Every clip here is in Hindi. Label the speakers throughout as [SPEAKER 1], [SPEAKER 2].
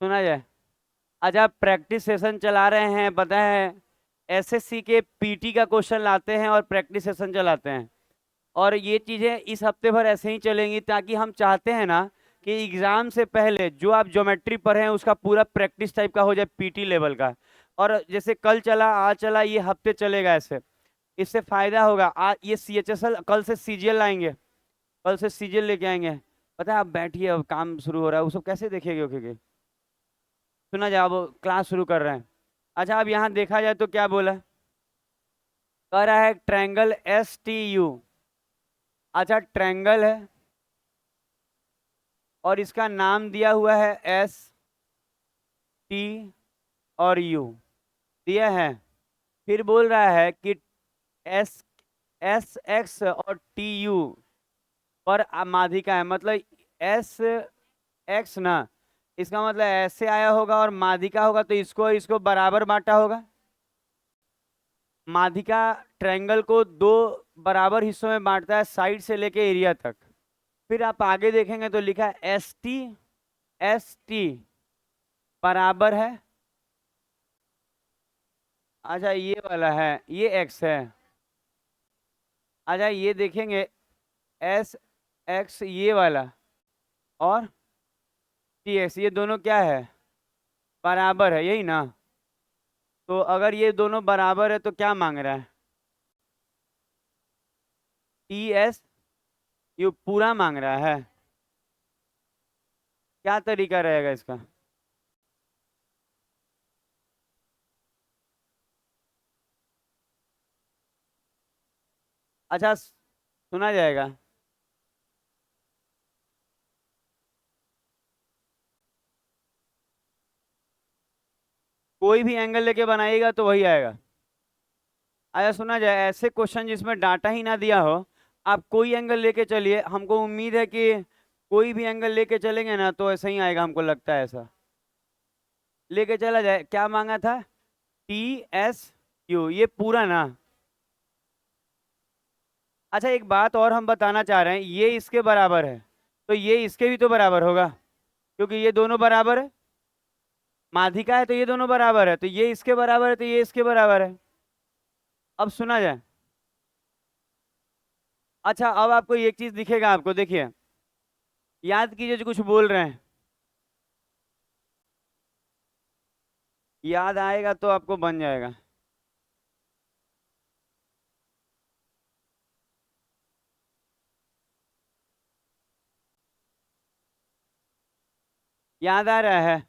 [SPEAKER 1] सुना जाए। अच्छा, प्रैक्टिस सेशन चला रहे हैं, पता है एसएससी के पीटी का क्वेश्चन लाते हैं और प्रैक्टिस सेशन चलाते हैं। और ये चीजें इस हफ्ते भर ऐसे ही चलेंगी, ताकि हम चाहते हैं ना कि एग्जाम से पहले जो आप ज्योमेट्री पढ़े हैं उसका पूरा प्रैक्टिस टाइप का हो जाए, पीटी लेवल का। और जैसे कल चला आज चला, ये हफ्ते चलेगा ऐसे। इससे फायदा होगा। आज ये सीएचएसएल, कल से सीजीएल लाएंगे, कल से सीजीएल लेके आएंगे। पता है, आप बैठिए, अब काम शुरू हो रहा है, वो सब कैसे देखेंगे ओके। सुना जाए, अब क्लास शुरू कर रहे हैं। अच्छा, अब यहाँ देखा जाए तो क्या बोला, कह रहा है ट्रायंगल एस टी यू। अच्छा, ट्रायंगल है और इसका नाम दिया हुआ है एस टी और यू दिया है। फिर बोल रहा है कि एस एस एक्स और टी यू पर माध्यिका है, मतलब एस एक्स ना, इसका मतलब ऐसे आया होगा और माध्यिका होगा, तो इसको इसको बराबर बांटा होगा। माध्यिका ट्रायंगल को दो बराबर हिस्सों में बांटता है, साइड से लेके एरिया तक। फिर आप आगे देखेंगे तो लिखा है एस टी बराबर है। अच्छा, ये वाला है, ये एक्स है। अच्छा, ये देखेंगे एस एक्स ये वाला, और टी एक्स, ये दोनों क्या है, बराबर है, यही ना। तो अगर ये दोनों बराबर है तो क्या मांग रहा है, टी एस यू पूरा मांग रहा है। क्या तरीका रहेगा इसका। अच्छा, सुना जाएगा। कोई भी एंगल लेके बनाइएगा तो वही आएगा। अच्छा, सुना जाए, ऐसे क्वेश्चन जिसमें डाटा ही ना दिया हो, आप कोई एंगल लेके चलिए, हमको उम्मीद है कि कोई भी एंगल लेके चलेंगे ना तो ऐसा ही आएगा, हमको लगता है ऐसा। लेके चला जाए, क्या मांगा था, टी एस यू, ये पूरा ना। अच्छा, एक बात और हम बताना चाह रहे हैं, ये इसके बराबर है तो ये इसके भी तो बराबर होगा, क्योंकि ये दोनों बराबर है। माध्यिका है तो ये दोनों बराबर है, तो ये इसके बराबर है तो ये इसके बराबर है। अब सुना जाए। अच्छा, अब आपको एक चीज दिखेगा, आपको देखिए, याद कीजिए जो कुछ बोल रहे हैं, याद आएगा तो आपको बन जाएगा। याद आ रहा है।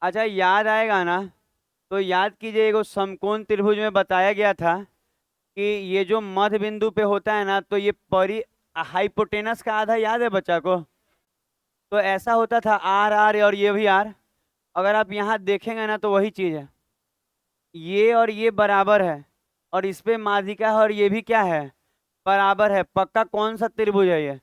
[SPEAKER 1] अच्छा, याद आएगा ना, तो याद कीजिए, एगो समकोण त्रिभुज में बताया गया था कि ये जो मध्य बिंदु पे होता है ना, तो ये परि हाइपोटेनस का आधा याद है बच्चा को। तो ऐसा होता था आर आर और ये भी आर। अगर आप यहाँ देखेंगे ना तो वही चीज है, ये और ये बराबर है, और इस पे माध्यिका है, और ये भी क्या है, बराबर है। पक्का कौन सा त्रिभुज है ये,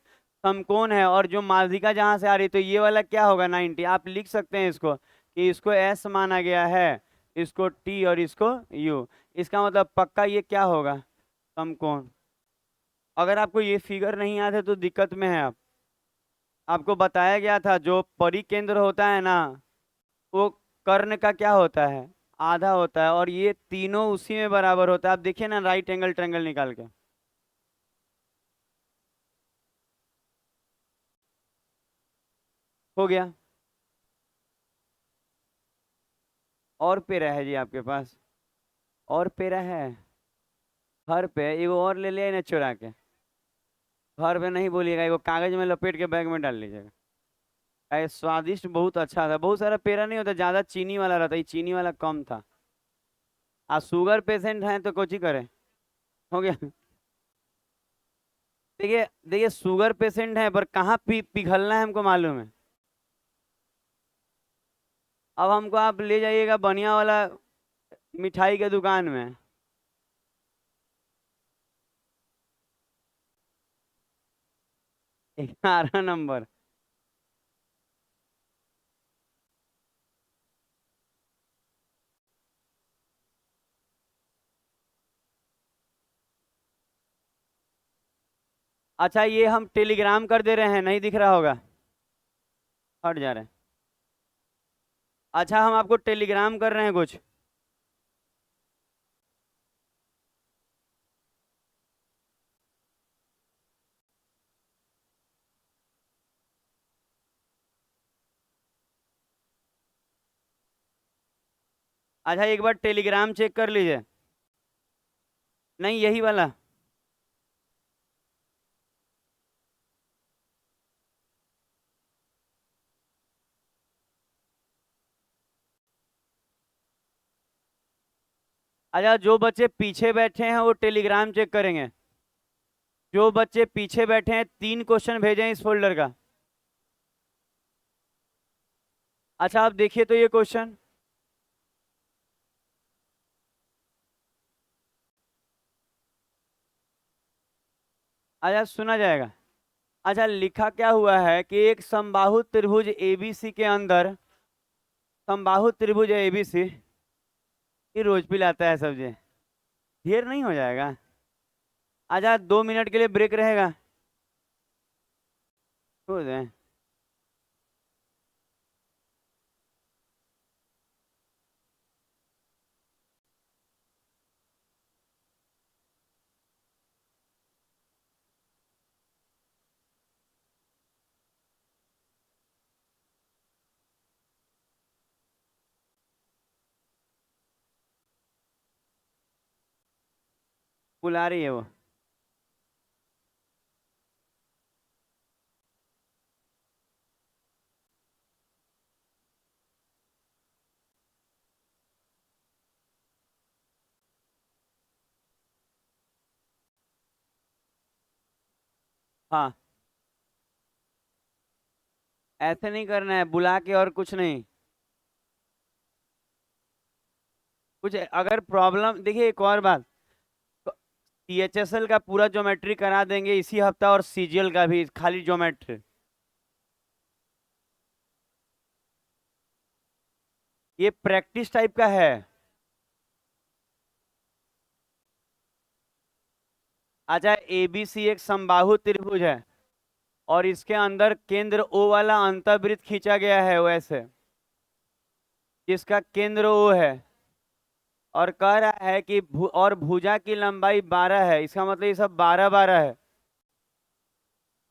[SPEAKER 1] समकोण है। और जो माध्यिका जहां से आ रही है, तो ये वाला क्या होगा, 90। आप लिख सकते हैं इसको कि इसको एस माना गया है, इसको टी और इसको यू। इसका मतलब पक्का ये क्या होगा, समकोण। अगर आपको ये फिगर नहीं याद है तो दिक्कत में है आप। आपको बताया गया था जो परिकेंद्र होता है ना, वो कर्ण का क्या होता है, आधा होता है, और ये तीनों उसी में बराबर होता है। आप देखिए ना, राइट एंगल ट्रायंगल निकाल के। हो गया। और पेरा है जी आपके पास, और पेरा है। घर पे एगो और ले लिया ना चुरा के। घर पे नहीं बोलिएगा, एगो कागज में लपेट के बैग में डाल लीजिएगा। स्वादिष्ट बहुत अच्छा था, बहुत सारा पेरा नहीं होता, ज्यादा चीनी वाला रहता, ये चीनी वाला कम था। आ शुगर पेशेंट हैं तो कुछ ही करें। हो गया। देखिए देखिए, शुगर पेशेंट है पर कहाँ पिघलना है हमको मालूम है। अब हमको आप ले जाइएगा बढ़िया वाला मिठाई के दुकान में। 11 नंबर। अच्छा, ये हम टेलीग्राम कर दे रहे हैं, नहीं दिख रहा होगा, हट जा रहे हैं। अच्छा हम आपको टेलीग्राम कर रहे हैं कुछ। अच्छा एक बार टेलीग्राम चेक कर लीजिए। नहीं यही वाला। अच्छा जो बच्चे पीछे बैठे हैं वो टेलीग्राम चेक करेंगे। जो बच्चे पीछे बैठे हैं 3 क्वेश्चन भेजे हैं इस फोल्डर का। अच्छा आप देखिए तो ये क्वेश्चन। अच्छा सुना जाएगा। अच्छा लिखा क्या हुआ है कि एक समबाहु त्रिभुज एबीसी के अंदर, समबाहु त्रिभुज एबीसी की रोज पिलाता है सब्जी। ढेर नहीं हो जाएगा। अच्छा 2 मिनट के लिए ब्रेक रहेगा। हो जाए। बुला रही है वो। हाँ ऐसे नहीं करना है बुला के, और कुछ नहीं। कुछ अगर प्रॉब्लम देखिए, एक और बात, सीएचएसएल का पूरा ज्योमेट्री करा देंगे इसी हफ्ता, और सीजीएल का भी खाली ज्योमेट्री। ये प्रैक्टिस टाइप का है। अच्छा एबीसी एक समबाहु त्रिभुज है, और इसके अंदर केंद्र ओ वाला अंतःवृत्त खींचा गया है वैसे, जिसका केंद्र ओ है। और कह रहा है कि और भुजा की लंबाई 12 है, इसका मतलब ये सब 12 12 है।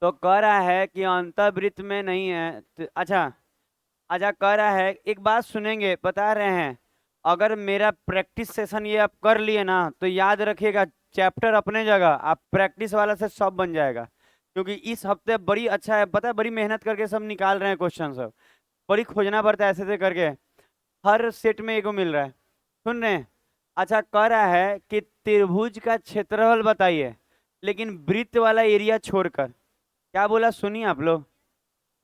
[SPEAKER 1] तो कह रहा है कि अंतःवृत्त में नहीं है अच्छा। अच्छा कह रहा है, एक बात सुनेंगे, बता रहे हैं, अगर मेरा प्रैक्टिस सेशन ये आप कर लिए ना तो याद रखिएगा, चैप्टर अपने जगह, आप प्रैक्टिस वाला से सब बन जाएगा। क्योंकि इस हफ्ते बड़ी अच्छा है, पता है, बड़ी मेहनत करके सब निकाल रहे हैं क्वेश्चन सब। बड़ी खोजना पड़ता है ऐसे ऐसे करके। हर सेट में एगो मिल रहा है। सुन रहे हैं। अच्छा कह रहा है कि त्रिभुज का क्षेत्रफल बताइए, लेकिन वृत्त वाला एरिया छोड़कर। क्या बोला सुनिए आप लोग,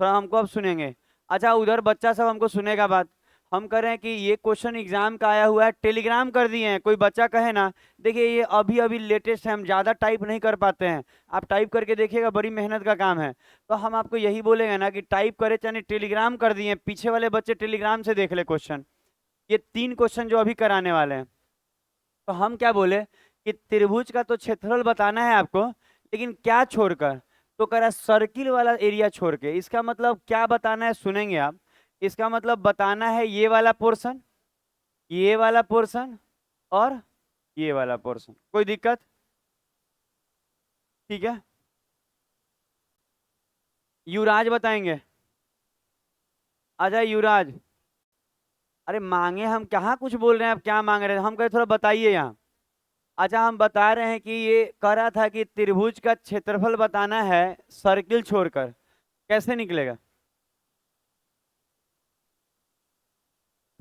[SPEAKER 1] थोड़ा हमको अब सुनेंगे। अच्छा उधर बच्चा सब हमको सुनेगा बात। हम कह रहे हैं कि ये क्वेश्चन एग्जाम का आया हुआ है, टेलीग्राम कर दिए हैं, कोई बच्चा कहे ना, देखिए ये अभी अभी लेटेस्ट है, हम ज़्यादा टाइप नहीं कर पाते हैं। आप टाइप करके देखिएगा, बड़ी मेहनत का काम है। तो हम आपको यही बोलेंगे ना कि टाइप करे चाहे टेलीग्राम कर दिए, पीछे वाले बच्चे टेलीग्राम से देख ले क्वेश्चन। ये 3 क्वेश्चन जो अभी कराने वाले हैं। तो हम क्या बोले कि त्रिभुज का तो क्षेत्रफल बताना है आपको, लेकिन क्या छोड़कर। तो कह रहा सर्किल वाला एरिया छोड़ के, इसका मतलब क्या बताना है सुनेंगे आप। इसका मतलब बताना है ये वाला पोर्शन, ये वाला पोर्शन, और ये वाला पोर्शन। कोई दिक्कत? ठीक है। युवराज बताएंगे। अच्छा युवराज। अरे मांगे हम कहाँ कुछ बोल रहे हैं, आप क्या मांग रहे हैं, हम कहे थोड़ा बताइए यहाँ। अच्छा हम बता रहे हैं कि ये कह रहा था कि त्रिभुज का क्षेत्रफल बताना है सर्किल छोड़कर, कैसे निकलेगा।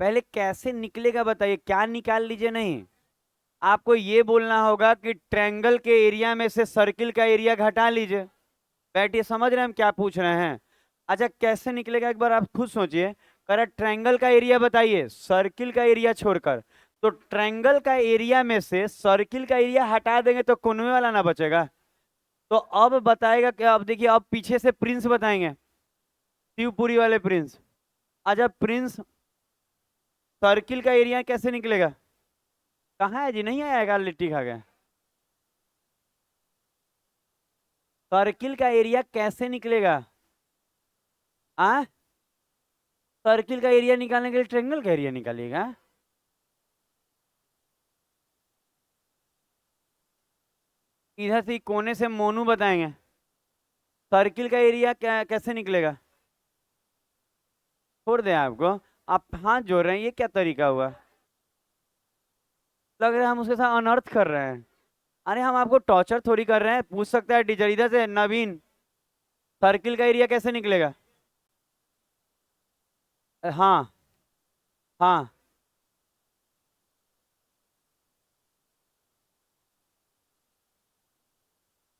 [SPEAKER 1] पहले कैसे निकलेगा बताइए, क्या निकाल लीजिए नहीं। आपको ये बोलना होगा कि ट्रायंगल के एरिया में से सर्किल का एरिया घटा लीजिए। बैठिए, समझ रहे हैं हम क्या पूछ रहे हैं। अच्छा कैसे निकलेगा एक बार आप खुद सोचिए। करेक्ट, ट्रायंगल का एरिया बताइए सर्किल का एरिया छोड़कर। तो ट्रायंगल का एरिया में से सर्किल का एरिया हटा देंगे तो कोनवे वाला ना बचेगा। तो अब बताएगा क्या, अब देखिए, अब पीछे से प्रिंस बताएंगे, शिवपुरी वाले प्रिंस। अच्छा प्रिंस, सर्किल का एरिया कैसे निकलेगा। कहाँ है जी, नहीं आएगा लिट्टी खा के। सर्किल का एरिया कैसे निकलेगा। आ सर्किल का एरिया निकालने के लिए ट्रायंगल का एरिया निकालिएगा। इधर से कोने से मोनू बताएंगे सर्किल का एरिया कैसे निकलेगा। छोड़ दें आपको, आप हाथ जोड़ रहे हैं, ये क्या तरीका हुआ। लग रहा है हम उसके साथ अनर्थ कर रहे हैं। अरे हम आपको टॉर्चर थोड़ी कर रहे हैं। पूछ सकता है टीचर इधर से, नवीन सर्किल का एरिया कैसे निकलेगा। हाँ हाँ।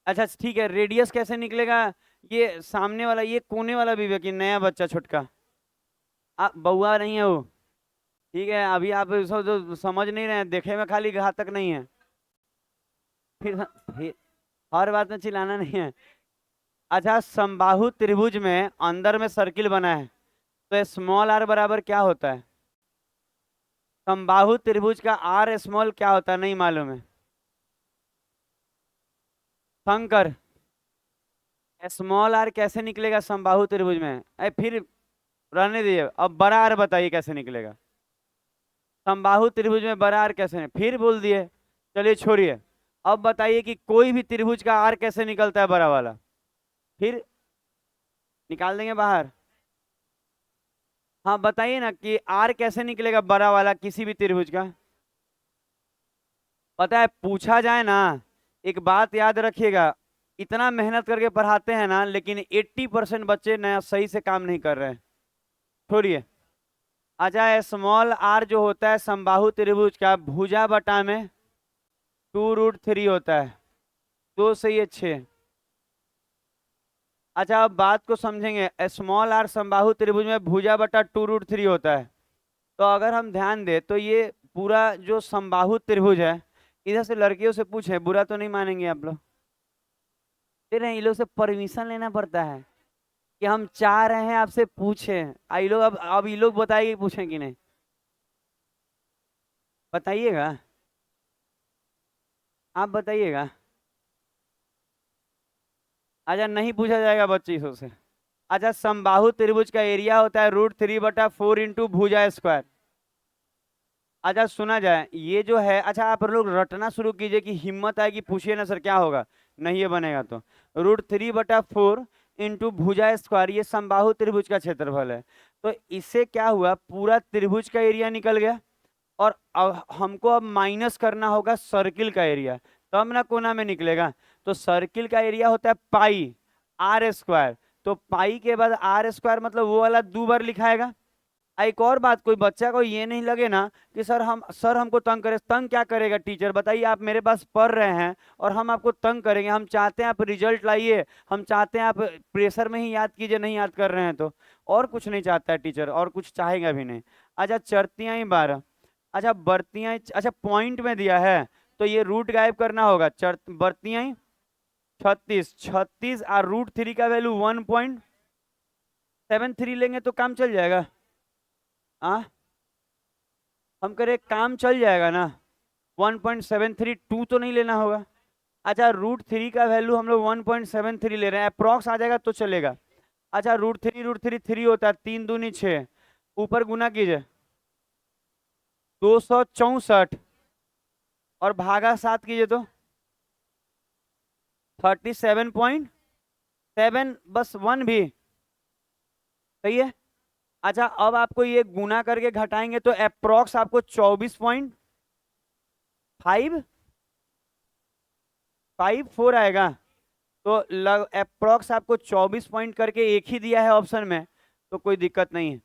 [SPEAKER 1] अच्छा ठीक है, रेडियस कैसे निकलेगा। ये सामने वाला, ये कोने वाला विवेक, ये नया बच्चा छुटका, बउआ नहीं है वो। ठीक है, अभी आप जो समझ नहीं रहे हैं, देखे में खाली घातक नहीं है। फिर हर बात में चिल्लाना नहीं है। अच्छा, समबाहु त्रिभुज में अंदर में सर्किल बना है, तो स्मॉल आर बराबर क्या होता है। समबाहु त्रिभुज का आर स्मॉल क्या होता है, नहीं मालूम है। शंकर, स्मॉल आर कैसे निकलेगा समबाहु त्रिभुज में। फिर रहने दीजिए, अब बड़ा आर बताइए कैसे निकलेगा। समबाहु त्रिभुज में बड़ा आर कैसे, फिर बोल दिए। चलिए छोड़िए, अब बताइए कि कोई भी त्रिभुज का आर कैसे निकलता है बड़ा वाला। फिर निकाल देंगे बाहर। हाँ बताइए ना कि आर कैसे निकलेगा बड़ा वाला किसी भी त्रिभुज का। पता है, पूछा जाए ना, एक बात याद रखिएगा, इतना मेहनत करके पढ़ाते हैं ना, लेकिन 80% बच्चे नया सही से काम नहीं कर रहे हैं। छोड़िए। अच्छा, स्मॉल आर जो होता है समबाहु त्रिभुज का भुजा बटा में 2√3 होता है। 2 से 6। अच्छा, अब बात को समझेंगे। स्मॉल आर समबाहु त्रिभुज में भुजा बटा 2√3 होता है। तो अगर हम ध्यान दें तो ये पूरा जो समबाहु त्रिभुज है, इधर से लड़कियों से पूछे, बुरा तो नहीं मानेंगे आप लोग। दे रहे हैं, ये लोग से परमिशन लेना पड़ता है कि हम चाह रहे हैं आपसे पूछें। ये लोग अब ये लोग बताइए पूछें कि नहीं, बताइएगा। आप बताइएगा। अच्छा, नहीं पूछा जाएगा बच्चों से। अच्छा, समबाहु त्रिभुज का एरिया होता है √3/4 इंटू भुजा स्क्वायर। अच्छा सुना जाए, ये जो है, अच्छा आप लोग रटना शुरू कीजिए कि हिम्मत आएगी पूछिए ना सर क्या होगा। नहीं ये बनेगा तो √3/4 इंटू भुजा स्क्वायर, ये समबाहु त्रिभुज का क्षेत्रफल है। तो इससे क्या हुआ, पूरा त्रिभुज का एरिया निकल गया। और अब हमको अब माइनस करना होगा सर्किल का एरिया, तब ना कोना में निकलेगा। तो सर्किल का एरिया होता है पाई आर स्क्वायर। तो पाई के बाद आर स्क्वायर मतलब वो वाला 2 बार लिखाएगा। एक और बात, कोई बच्चा को ये नहीं लगे ना कि सर हमको तंग करे। तंग क्या करेगा टीचर, बताइए। आप मेरे पास पढ़ रहे हैं और हम आपको तंग करेंगे। हम चाहते हैं आप रिजल्ट लाइए, हम चाहते हैं आप प्रेशर में ही याद कीजिए, नहीं याद कर रहे हैं तो। और कुछ नहीं चाहता है टीचर, और कुछ चाहेगा भी नहीं। अच्छा, चरतियाँ ही 12। अच्छा बर्तियाँ, अच्छा पॉइंट में दिया है तो ये रूट गायब करना होगा। बर्तियाँ ही 36, 36 और √3 का वैल्यू 1.73 लेंगे तो काम चल जाएगा। हम करें काम चल जाएगा ना। 1.732 तो नहीं लेना होगा। अच्छा, √3 का वैल्यू हम लोग 1.73 ले रहे हैं, अप्रॉक्स आ जाएगा तो चलेगा। अच्छा, √3 3 होता है, 3 दूनी 6, ऊपर गुना कीजिए 264 और भागा 7 कीजिए तो 37.7, बस 1 भी सही है। अच्छा, अब आपको ये गुना करके घटाएंगे तो अप्रॉक्स आपको 24.54 आएगा। तो अप्रॉक्स आपको 24 पॉइंट करके एक ही दिया है ऑप्शन में, तो कोई दिक्कत नहीं है।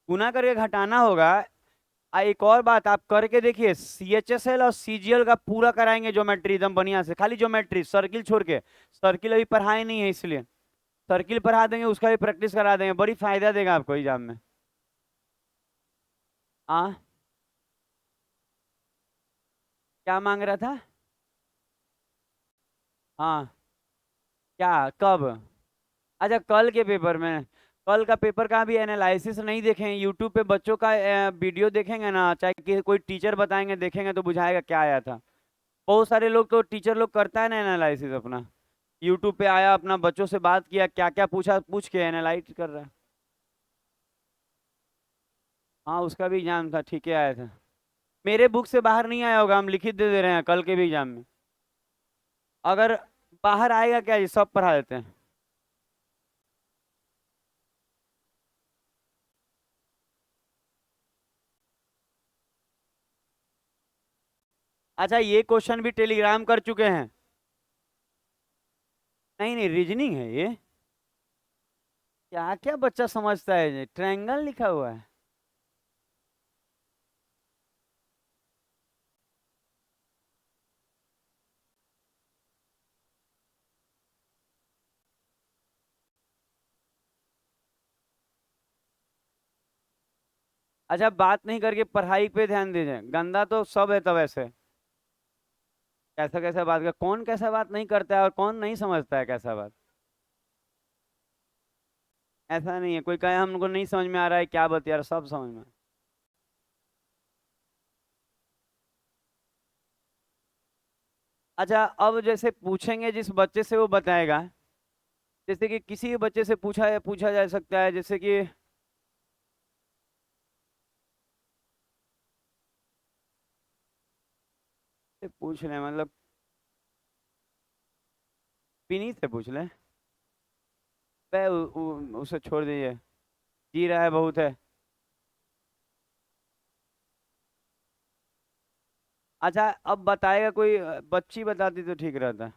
[SPEAKER 1] गुना करके घटाना होगा। एक और बात आप करके देखिए, CHSL और CGL का पूरा कराएंगे ज्योमेट्री एकदम बढ़िया से, खाली ज्योमेट्री, सर्किल छोड़ के। सर्किल अभी पढ़ाए नहीं है, इसलिए सर्किल पढ़ा देंगे, उसका भी प्रैक्टिस करा देंगे, बड़ी फायदा देगा आपको एग्जाम में। क्या मांग रहा था। हाँ, क्या कब। अच्छा, कल के पेपर में। कल का पेपर का भी एनालिसिस नहीं देखेंगे, यूट्यूब पे बच्चों का वीडियो देखेंगे ना, चाहे कि कोई टीचर बताएंगे, देखेंगे तो बुझाएगा क्या आया था। बहुत सारे लोग तो टीचर लोग करता है ना एनालिसिस अपना, यूट्यूब पे आया, अपना बच्चों से बात किया, क्या क्या पूछा, पूछ के एनालाइज कर रहा है। हाँ उसका भी एग्जाम था, ठीक है आया था। मेरे बुक से बाहर नहीं आया होगा, हम लिखित दे दे रहे हैं कल के भी एग्जाम में। अगर बाहर आएगा क्या, ये सब पढ़ा देते हैं। अच्छा ये क्वेश्चन भी टेलीग्राम कर चुके हैं। नहीं नहीं, रीजनिंग है ये। क्या क्या बच्चा समझता है, ये ट्रायंगल लिखा हुआ है। अच्छा बात नहीं करके पढ़ाई पे ध्यान दीजिए, गंदा तो सब है तब ऐसे। कैसा कैसा बात कर, कौन कैसा बात नहीं करता है और कौन नहीं समझता है कैसा बात। ऐसा नहीं है, कोई कहे हमको नहीं समझ में आ रहा है क्या बता रहा, सब समझ में। अच्छा अब जैसे पूछेंगे जिस बच्चे से वो बताएगा। जैसे कि किसी भी बच्चे से पूछा जा सकता है, जैसे कि पूछ ले मतलब विनीत से पूछ ले। उसे छोड़ दीजिए, जी रहा है बहुत है। अच्छा अब बताएगा कोई, बच्ची बताती तो ठीक रहता।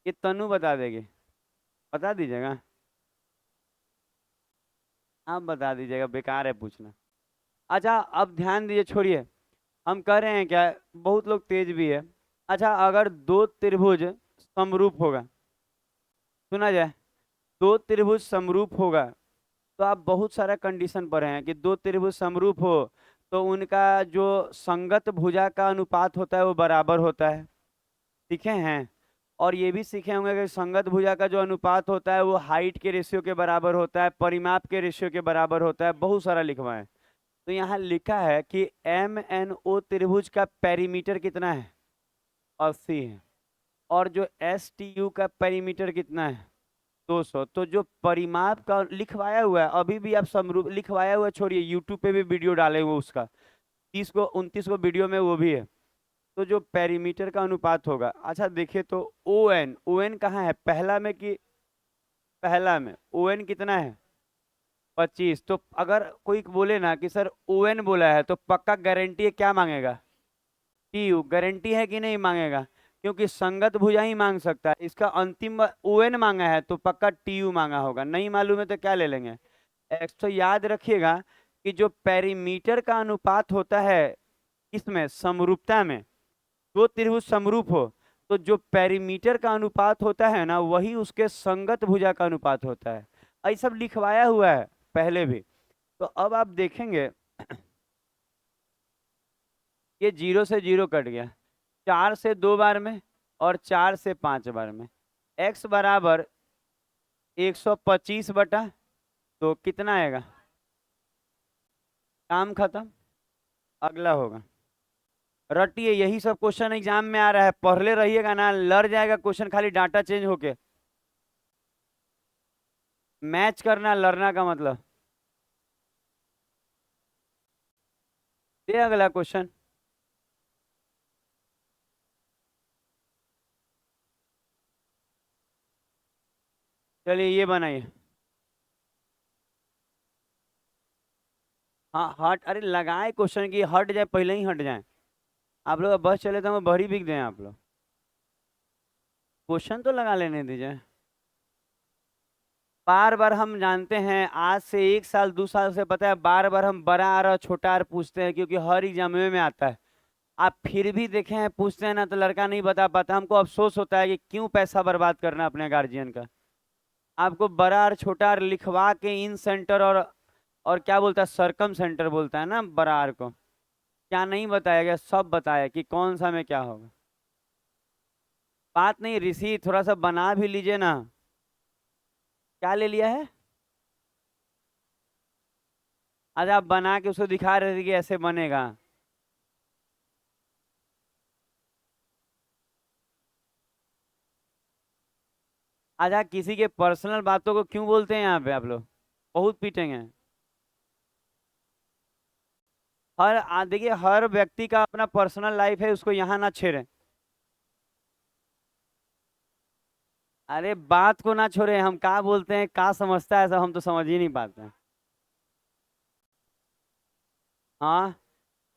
[SPEAKER 1] ये तनु बता देगी, बता दीजिएगा। आप बता दीजिएगा, बेकार है पूछना। अच्छा अब ध्यान दीजिए, छोड़िए। हम कह रहे हैं क्या, बहुत लोग तेज भी है। अच्छा अगर दो त्रिभुज समरूप होगा, सुना जाए, दो त्रिभुज समरूप होगा, तो आप बहुत सारा कंडीशन पढ़े हैं कि दो त्रिभुज समरूप हो तो उनका जो संगत भुजा का अनुपात होता है वो बराबर होता है। सीखे हैं। और ये भी सीखे होंगे कि संगत भुजा का जो अनुपात होता है वो हाइट के रेशियो के बराबर होता है, परिमाप के रेशियो के बराबर होता है, बहुत सारा लिखवा है। तो यहाँ लिखा है कि एम एन ओ त्रिभुज का पेरीमीटर कितना है, 80 है। और जो एस टी यू का पेरीमीटर कितना है, 200। तो जो परिमाप का लिखवाया हुआ है, अभी भी आप समरूप लिखवाया हुआ है, छोड़िए यूट्यूब पे भी वीडियो डाले हुए उसका, 30 को 29 को वीडियो में वो भी है। तो जो पेरीमीटर का अनुपात होगा, अच्छा देखिए तो ओ एन कहाँ है, पहला में कि पहला में ओ एन कितना है, 25। तो अगर कोई बोले ना कि सर ओ एन बोला है तो पक्का गारंटी है, क्या मांगेगा, टी यू गारंटी है कि नहीं मांगेगा। क्योंकि संगत भुजा ही मांग सकता है, इसका अंतिम ओ एन मांगा है तो पक्का टी यू मांगा होगा, नहीं मालूम है तो क्या ले लेंगे एक्स। तो याद रखिएगा कि जो पेरीमीटर का अनुपात होता है, इसमें समरूपता में, दो त्रिभुज समरूप हो तो जो पेरीमीटर का अनुपात होता है ना, वही उसके संगत भुजा का अनुपात होता है। ये सब लिखवाया हुआ है पहले भी। तो अब आप देखेंगे ये 0 से 0 कट गया, 4 से 2 बार में और 4 से 5 बार में। x बराबर 125 बटा, तो कितना आएगा, काम खत्म। अगला होगा, रटिए, यही सब क्वेश्चन एग्जाम में आ रहा है, पढ़ ले रहिएगा ना, लड़ जाएगा क्वेश्चन खाली डाटा चेंज होके। मैच करना लड़ना का मतलब। ये अगला क्वेश्चन, चलिए ये बनाइए। हाँ हट, अरे लगाए क्वेश्चन की हट जाए, पहले ही हट जाए। आप लोग बस चले तो हम बहरी बिक दें आप लोग, क्वेश्चन तो लगा लेने दीजिए। बार बार हम जानते हैं, आज से 1 साल 2 साल से पता है, बार बार हम बड़ा आर और छोटा आर पूछते हैं क्योंकि हर एग्जाम में आता है। आप फिर भी देखे हैं पूछते हैं ना तो लड़का नहीं बता पाता, हमको अफसोस होता है कि क्यों पैसा बर्बाद करना अपने गार्जियन का। आपको बड़ा और छोटा आर लिखवा के इन सेंटर और क्या बोलता है, सरकम सेंटर बोलता है ना बड़ा आर को, क्या नहीं बताया गया, सब बताया कि कौन सा में क्या होगा। बात नहीं ऋषि, थोड़ा सा बना भी लीजिए ना। क्या ले लिया है, आज आप बना के उसको दिखा रहे थे कि ऐसे बनेगा। अच्छा, किसी के पर्सनल बातों को क्यों बोलते हैं यहाँ पे आप लोग? बहुत पीटेंगे। देखिए, हर व्यक्ति का अपना पर्सनल लाइफ है, उसको यहाँ ना छेड़े। अरे बात को ना छोड़े, हम क्या बोलते हैं, क्या समझता है सब, हम तो समझ ही नहीं पाते हैं। हाँ,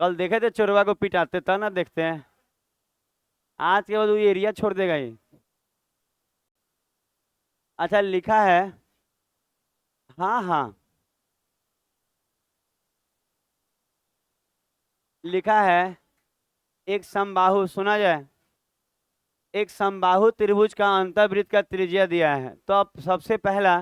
[SPEAKER 1] कल देखे थे चोरवा को पिटाते, तब ना देखते हैं। आज के बाद वो एरिया छोड़ देगा ये। अच्छा, लिखा है। हाँ हाँ, लिखा है। एक समबाहु, सुना जाए। एक समबाहु त्रिभुज का अंतःवृत्त का त्रिज्या दिया है, तो अब सबसे पहला,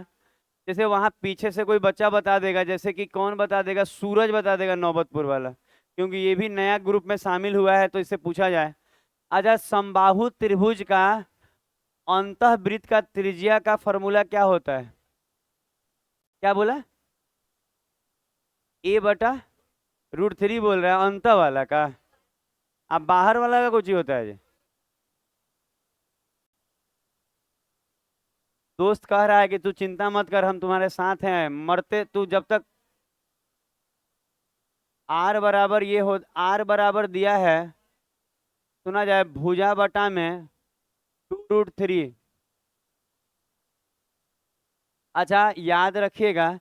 [SPEAKER 1] जैसे वहां पीछे से कोई बच्चा बता देगा, जैसे कि कौन बता देगा, सूरज बता देगा नौबतपुर वाला, क्योंकि ये भी नया ग्रुप में शामिल हुआ है, तो इससे पूछा जाए। अच्छा, समबाहु त्रिभुज का अंतःवृत्त का त्रिज्या का फॉर्मूला क्या होता है? क्या बोला? A/√3 बोल रहा है, अंत वाला का। अब बाहर वाला का कुछ ही होता है जी। दोस्त कह रहा है कि तू चिंता मत कर, हम तुम्हारे साथ हैं, मरते तू जब तक। आर बराबर दिया है, सुना जाए, भुजा बटा में 2√3। अच्छा, याद रखिएगा,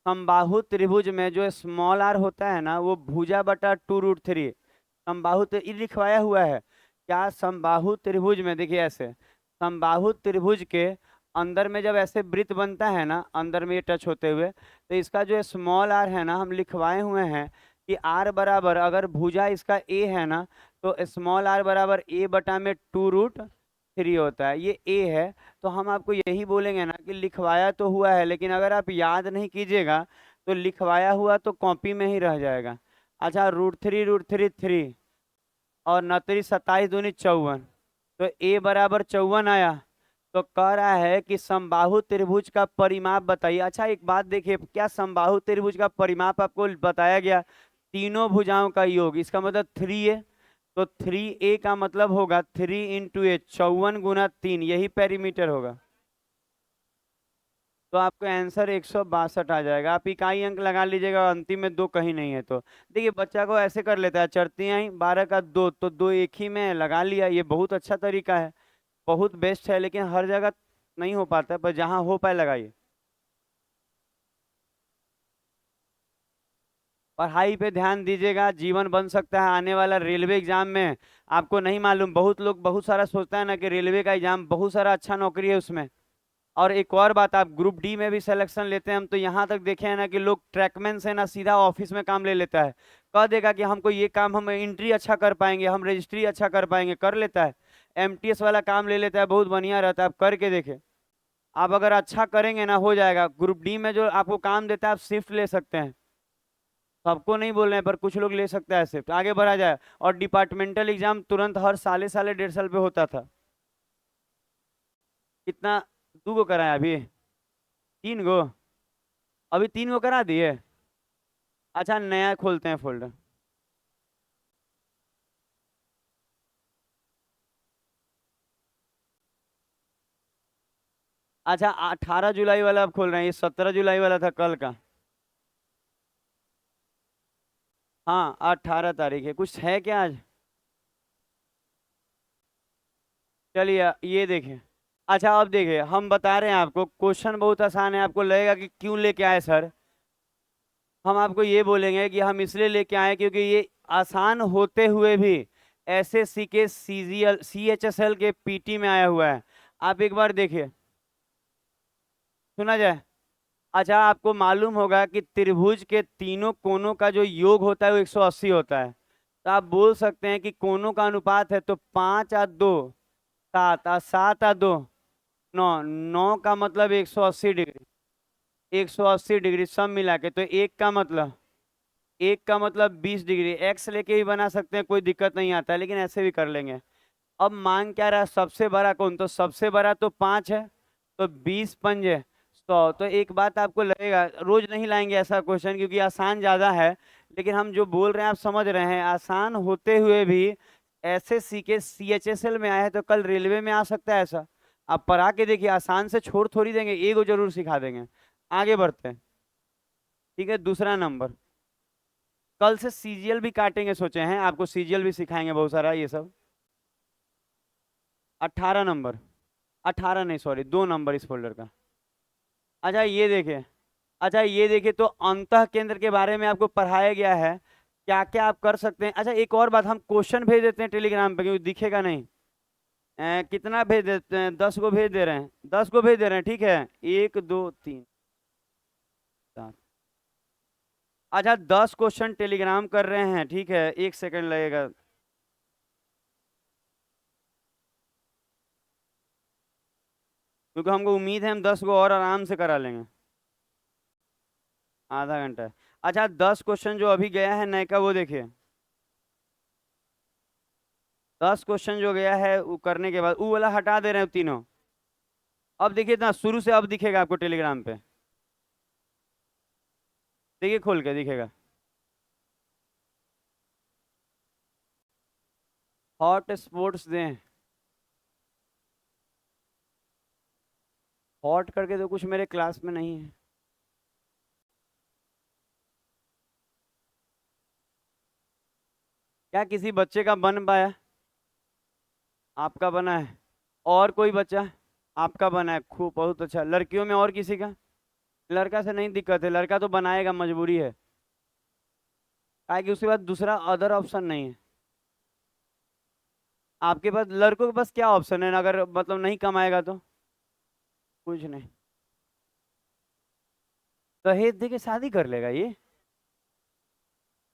[SPEAKER 1] समबाहु त्रिभुज में जो स्मॉल आर होता है ना, वो भुजा बटा 2√3। ये लिखवाया हुआ है क्या? समबाहु त्रिभुज में देखिए ऐसे, समबाहु त्रिभुज के अंदर में जब ऐसे वृत्त बनता है ना, अंदर में ये टच होते हुए, तो इसका जो स्मॉल आर है ना, हम लिखवाए हुए हैं कि आर बराबर, अगर भुजा इसका ए है ना, तो स्मॉल आर बराबर A/√3 होता है, ये ए है। तो हम आपको यही बोलेंगे ना कि लिखवाया तो हुआ है, लेकिन अगर आप याद नहीं कीजिएगा तो लिखवाया हुआ तो कॉपी में ही रह जाएगा। अच्छा, √3 और 29 27 दूनी 54, तो A/54 आया। तो कह रहा है कि समबाहु त्रिभुज का परिमाप बताइए। अच्छा, एक बात देखिए, क्या समबाहु त्रिभुज का परिमाप आपको बताया गया? तीनों भुजाओं का योग, इसका मतलब 3A। तो 3A का मतलब होगा 3 × A, 54 × 3, यही पेरीमीटर होगा। तो आपका आंसर 162 आ जाएगा। आप इकाई अंक लगा लीजिएगा, अंतिम में दो कहीं नहीं है तो। देखिए, बच्चा को ऐसे कर लेता है, चरतियाँ ही 12 का 2, तो दो एक ही में लगा लिया, ये बहुत अच्छा तरीका है, बहुत बेस्ट है, लेकिन हर जगह नहीं हो पाता है, पर जहाँ हो पाए लगाइए। पढ़ाई पे ध्यान दीजिएगा, जीवन बन सकता है आने वाला रेलवे एग्जाम में। आपको नहीं मालूम, बहुत लोग बहुत सारा सोचता है ना कि रेलवे का एग्जाम बहुत सारा अच्छा नौकरी है उसमें। और एक और बात, आप ग्रुप डी में भी सिलेक्शन लेते हैं, हम तो यहाँ तक देखे हैं ना कि लोग ट्रैकमैन से ना सीधा ऑफिस में काम ले लेता है। कह देगा कि हमको ये काम, हम एंट्री अच्छा कर पाएंगे, हम रजिस्ट्री अच्छा कर पाएंगे, कर लेता है। एमटीएस वाला काम ले लेता है, बहुत बढ़िया रहता है, आप करके देखें। आप अगर अच्छा करेंगे ना, हो जाएगा। ग्रुप डी में जो आपको काम देता है, आप शिफ्ट ले सकते हैं। सबको नहीं बोल रहे हैं, पर कुछ लोग ले सकते हैं शिफ्ट, आगे बढ़ा जाए। और डिपार्टमेंटल एग्जाम तुरंत हर साले साले 1.5 साल पे होता था। कितना? 2 गो कराया अभी? 3 गो? अभी 3 गो करा दिए? अच्छा, नया खोलते हैं फोल्डर। अच्छा, 18 जुलाई वाला आप खोल रहे हैं, ये 17 जुलाई वाला था कल का। हाँ, 18 तारीख है, कुछ है क्या आज? चलिए ये देखें। अच्छा, अब देखिए, हम बता रहे हैं आपको, क्वेश्चन बहुत आसान है, आपको लगेगा कि क्यों लेके आए सर। हम आपको ये बोलेंगे कि हम इसलिए लेके आए क्योंकि ये आसान होते हुए भी एसएससी के सीजीएल सीएचएसएल के पीटी में आया हुआ है। आप एक बार देखिए, सुना जाए। अच्छा, आपको मालूम होगा कि त्रिभुज के तीनों कोनों का जो योग होता है वो 180 होता है। तो आप बोल सकते हैं कि कोनों का अनुपात है, तो 5 और 2 7, और 7 और 2 9, 9 का मतलब 180 डिग्री। 180 डिग्री सब मिला के, तो एक का मतलब 20 डिग्री। एक्स लेके भी बना सकते हैं, कोई दिक्कत नहीं आता है, लेकिन ऐसे भी कर लेंगे। अब मांग क्या रहा, सबसे बड़ा कौन? तो सबसे बड़ा तो 5 है, तो 20×5 = 100। तो एक बात आपको लगेगा, रोज नहीं लाएंगे ऐसा क्वेश्चन, क्योंकि आसान ज्यादा है। लेकिन हम जो बोल रहे हैं आप समझ रहे हैं, आसान होते हुए भी एसएससी के सीएचएसएल में आया है, तो कल रेलवे में आ सकता है ऐसा। आप पढ़ा के देखिए, आसान से छोड़ थोड़ी देंगे, एगो जरूर सिखा देंगे। आगे बढ़ते हैं। ठीक है, दूसरा नंबर। कल से सीजीएल भी काटेंगे सोचे हैं, आपको सीजीएल भी सिखाएंगे बहुत सारा ये सब। 18 नंबर, 18 नहीं सॉरी, 2 नंबर इस फोल्डर का। अच्छा ये देखिए, अच्छा ये देखिए, तो अंतः केंद्र के बारे में आपको पढ़ाया गया है, क्या क्या आप कर सकते हैं। अच्छा एक और बात, हम क्वेश्चन भेज देते हैं टेलीग्राम पे क्योंकि दिखेगा नहीं। कितना भेज देते हैं, 10 को भेज दे रहे हैं, 10 को भेज दे रहे हैं, ठीक है, 1 2 3 4। अच्छा 10 क्वेश्चन टेलीग्राम कर रहे हैं, ठीक है, 1 सेकंड लगेगा। क्योंकि हमको उम्मीद है हम 10 को और आराम से करा लेंगे, आधा घंटा। अच्छा 10 क्वेश्चन जो अभी गया है नए का, वो देखिए, 10 क्वेश्चन जो गया है वो करने के बाद वो वाला हटा दे रहे हैं तीनों। अब देखिए ना, शुरू से अब दिखेगा आपको टेलीग्राम पे, देखिए खोल के दिखेगा। हॉट स्पोर्ट्स दें, हॉट करके तो कुछ मेरे क्लास में नहीं है। क्या किसी बच्चे का बन पाया? आपका बना है? और कोई बच्चा? आपका बना है, खूब, बहुत अच्छा। लड़कियों में और किसी का? लड़का से नहीं दिक्कत है, लड़का तो बनाएगा, मजबूरी है, काहे कि उसके बाद दूसरा अदर ऑप्शन नहीं है। आपके पास लड़कों के पास क्या ऑप्शन है, अगर मतलब नहीं कमाएगा तो? कुछ नहीं। दहेज दे के शादी कर लेगा ये?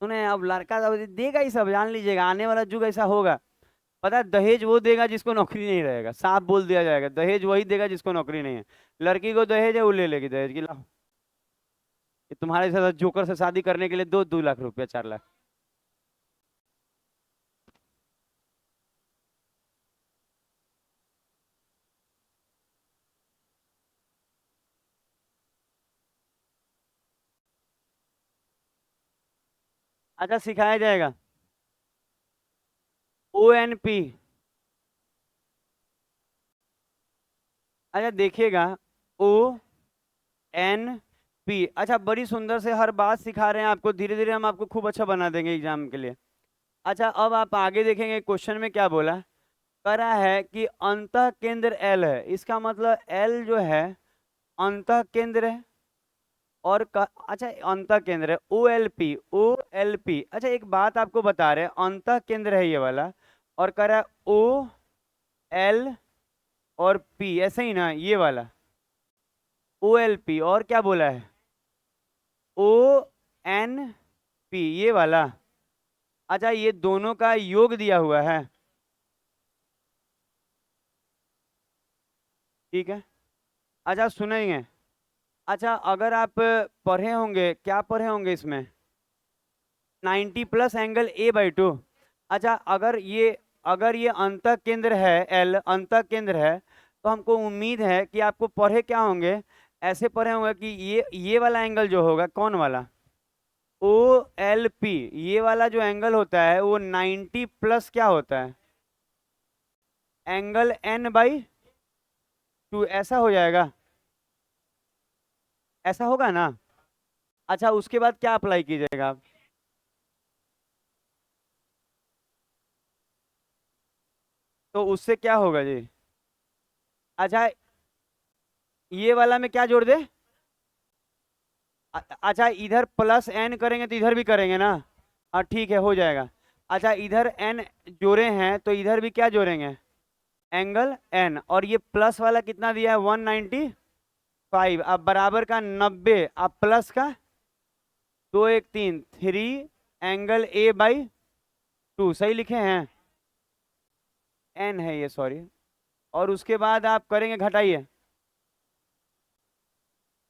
[SPEAKER 1] सुने, अब लड़का अब देगा ही सब, जान लीजिएगा आने वाला युग ऐसा होगा। पता है, दहेज वो देगा जिसको नौकरी नहीं रहेगा, साफ बोल दिया जाएगा, दहेज वही देगा जिसको नौकरी नहीं है। लड़की को दहेज है, वो ले लेगी दहेज की, लाओ। ये तुम्हारे साथ जोकर से शादी करने के लिए 2-2 लाख रुपया, 4 लाख। अच्छा सिखाया जाएगा। ONP। अच्छा देखिएगा, ONP। अच्छा बड़ी सुंदर से हर बात सिखा रहे हैं आपको, धीरे धीरे हम आपको खूब अच्छा बना देंगे एग्जाम के लिए। अच्छा अब आप आगे देखेंगे क्वेश्चन में क्या बोला, करा है कि अंतः केंद्र L है, इसका मतलब L जो है अंतः केंद्र है। अच्छा अंतः केंद्र है, OLP। अच्छा एक बात आपको बता रहे हैं, अंतः केंद्र है ये वाला, और कह रहा है OL और P, ऐसे ही ना ये वाला, OLP, और क्या बोला है, ONP, ये वाला। अच्छा ये दोनों का योग दिया हुआ है, ठीक है। अच्छा सुनेंगे, अच्छा अगर आप पढ़े होंगे, क्या पढ़े होंगे इसमें, 90 + ∠A/2। अच्छा अगर ये अंतः केंद्र है, L अंतः केंद्र है, तो हमको उम्मीद है कि आपको पढ़े क्या होंगे, ऐसे पढ़े होंगे कि ये वाला एंगल जो होगा, कौन वाला, OLP, ये वाला जो एंगल होता है वो 90 प्लस क्या होता है, ∠N/2, ऐसा हो जाएगा, ऐसा होगा ना। अच्छा उसके बाद क्या अप्लाई कीजिएगा आप, तो उससे क्या होगा जी। अच्छा ये वाला में क्या जोड़ दे, अच्छा इधर +N करेंगे तो इधर भी करेंगे ना, हाँ ठीक है हो जाएगा। अच्छा इधर N जोड़े हैं तो इधर भी क्या जोड़ेंगे, ∠N, और ये प्लस वाला कितना दिया है, 195, अब बराबर का 90, अब प्लस का 2 1 3 3 ∠A/2, सही लिखे हैं, N है ये, सॉरी। और उसके बाद आप करेंगे, घटाइए,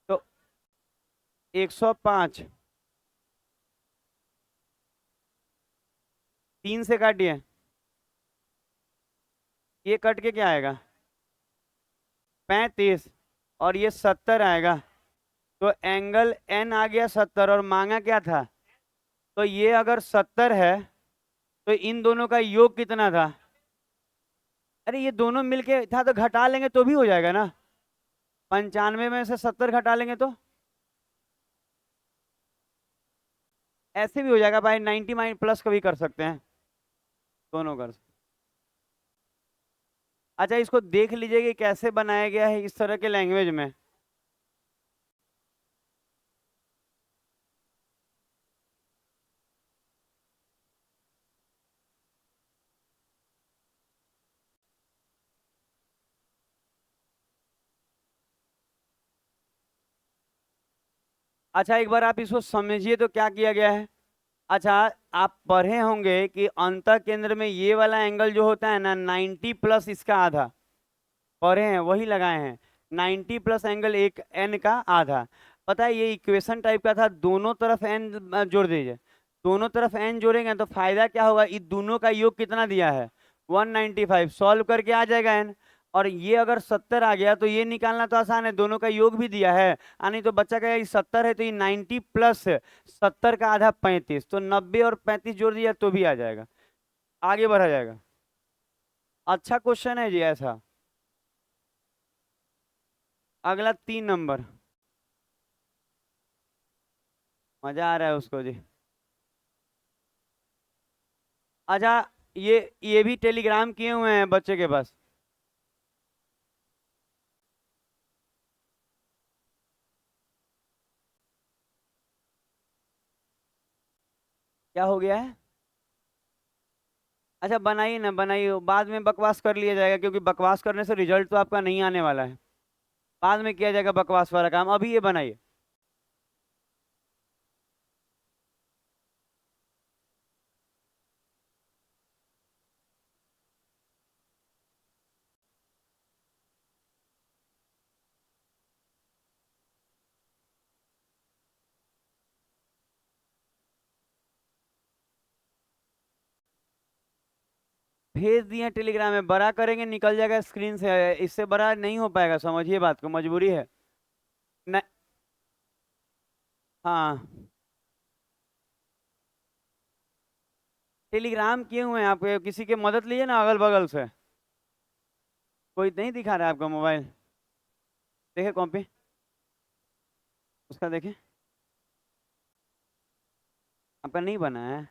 [SPEAKER 1] तो 105, 3 से काटिए, ये कट के क्या आएगा, 35, और ये 70 आएगा, तो ∠N आ गया 70, और मांगा क्या था, तो ये अगर 70 है तो इन दोनों का योग कितना था, अरे ये दोनों मिलके था तो घटा लेंगे तो भी हो जाएगा ना। 95 में से 70 घटा लेंगे तो ऐसे भी हो जाएगा भाई। 90 माइन प्लस कभी कर सकते हैं, दोनों कर सकते। अच्छा इसको देख लीजिए कि कैसे बनाया गया है इस तरह के लैंग्वेज में। अच्छा एक बार आप इसको समझिए तो क्या किया गया है। अच्छा आप पढ़े होंगे कि अंत केंद्र में ये वाला एंगल जो होता है ना 90 प्लस इसका आधा, पढ़े हैं वही लगाए हैं। 90 प्लस एंगल एक एन का आधा। पता है ये इक्वेशन टाइप का था, दोनों तरफ एन जोड़ दीजिए। दोनों तरफ एन जोड़ेंगे तो फायदा क्या होगा, इन दोनों का योग कितना दिया है 195, सॉल्व करके आ जाएगा एन। और ये अगर 70 आ गया तो ये निकालना तो आसान है, दोनों का योग भी दिया है। नहीं तो बच्चा कहेगा 70 है तो ये 90 प्लस 70 का आधा 35, तो 90 और 35 जोड़ दिया तो भी आ जाएगा, आगे बढ़ा जाएगा। अच्छा क्वेश्चन है जी ऐसा। अगला 3 नंबर। मजा आ रहा है उसको जी। अच्छा ये भी टेलीग्राम किए हुए हैं बच्चे के पास। क्या हो गया है। अच्छा बनाइए ना, बनाइए, बाद में बकवास कर लिया जाएगा, क्योंकि बकवास करने से रिजल्ट तो आपका नहीं आने वाला है। बाद में किया जाएगा बकवास वाला काम, अभी ये बनाइए। भेज दिए टेलीग्राम में, बड़ा करेंगे निकल जाएगा स्क्रीन से, इससे बड़ा नहीं हो पाएगा, समझिए बात को, मजबूरी है। न, हाँ टेलीग्राम किए हुए हैं आप, किसी के मदद लीजिए ना अगल बगल से। कोई नहीं दिखा रहा है आपका मोबाइल, देखे कॉपी उसका, देखे आपका नहीं बना है।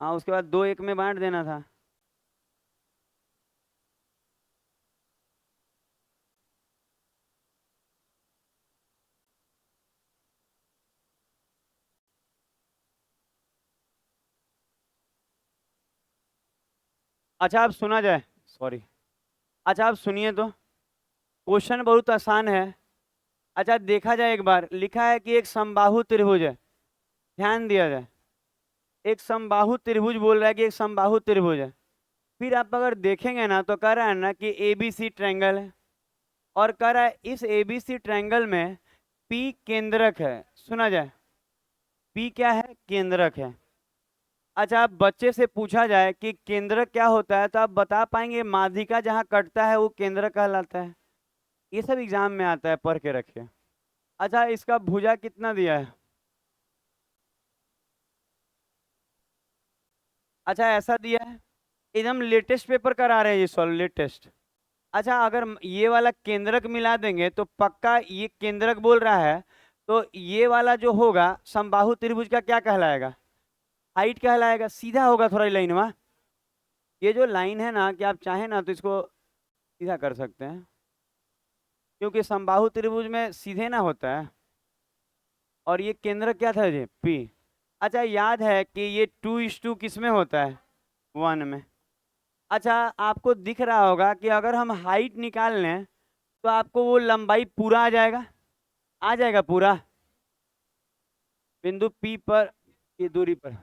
[SPEAKER 1] हाँ उसके बाद 2-1 में बांट देना था। अच्छा आप सुना जाए, सॉरी। अच्छा आप सुनिए तो, क्वेश्चन बहुत आसान है। अच्छा देखा जाए, एक बार लिखा है कि एक समबाहु त्रिभुज है, ध्यान दिया जाए। एक समबाहु त्रिभुज बोल रहा है कि एक समबाहु त्रिभुज है। फिर आप अगर देखेंगे ना तो कह रहा है ना कि एबीसी ट्रायंगल है, और कह रहा है इस एबीसी ट्रायंगल में पी केंद्रक है। सुना जाए, पी क्या है, केंद्रक है। अच्छा आप बच्चे से पूछा जाए कि केंद्रक क्या होता है तो आप बता पाएंगे, माध्यिका जहाँ कटता है वो केंद्रक कहलाता है। ये सब एग्जाम में आता है, पढ़ के रखिए। अच्छा इसका भुजा कितना दिया है। अच्छा ऐसा दिया है, एकदम लेटेस्ट पेपर करा रहे हैं ये सॉल्व, लेटेस्ट। अच्छा अगर ये वाला केंद्रक मिला देंगे तो पक्का ये केंद्रक बोल रहा है, तो ये वाला जो होगा समबाहु त्रिभुज का क्या कहलाएगा, हाइट कहलाएगा, सीधा होगा थोड़ा लाइन में। ये जो लाइन है ना, कि आप चाहें ना तो इसको सीधा कर सकते हैं, क्योंकि समबाहु त्रिभुज में सीधे ना होता है। और ये केंद्र क्या था जी, पी। अच्छा याद है कि ये 2:2 किस में होता है, 1 में। अच्छा आपको दिख रहा होगा कि अगर हम हाइट निकाल लें तो आपको वो लंबाई पूरा आ जाएगा, आ जाएगा पूरा बिंदु पी पर, ये दूरी पर।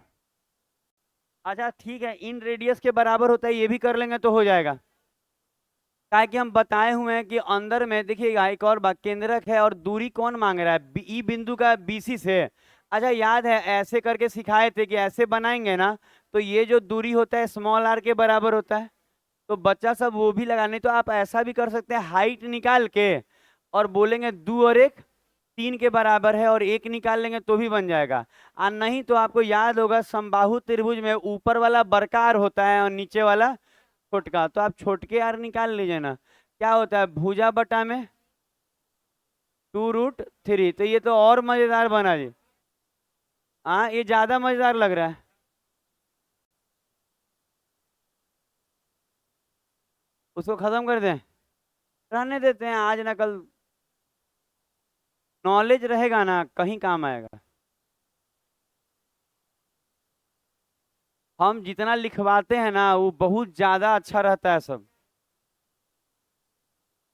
[SPEAKER 1] अच्छा ठीक है, इन रेडियस के बराबर होता है, ये भी कर लेंगे तो हो जाएगा। क्या कि हम बताए हुए हैं कि अंदर में देखिएगा एक और बात, केंद्रक है और दूरी कौन मांग रहा है, ई बिंदु का बीसी से। अच्छा याद है ऐसे करके सिखाए थे कि ऐसे बनाएंगे ना तो ये जो दूरी होता है स्मॉल आर के बराबर होता है, तो बच्चा सब वो भी लगाने, तो आप ऐसा भी कर सकते हैं हाइट निकाल के और बोलेंगे 2 और 1 3 के बराबर है, और 1 निकाल लेंगे तो भी बन जाएगा। और नहीं तो आपको याद होगा समबाहु त्रिभुज में ऊपर वाला बरकार होता है और नीचे वाला छोटका, तो आप छोटके आर निकाल लीजिए ना। क्या होता है भुजा बटा में 2√3। तो ये तो और मजेदार बना जी। हाँ ये ज्यादा मजेदार लग रहा है। उसको खत्म कर दें, रहने देते हैं, आज ना कल नॉलेज रहेगा ना कहीं काम आएगा। हम जितना लिखवाते हैं ना वो बहुत ज्यादा अच्छा रहता है सब।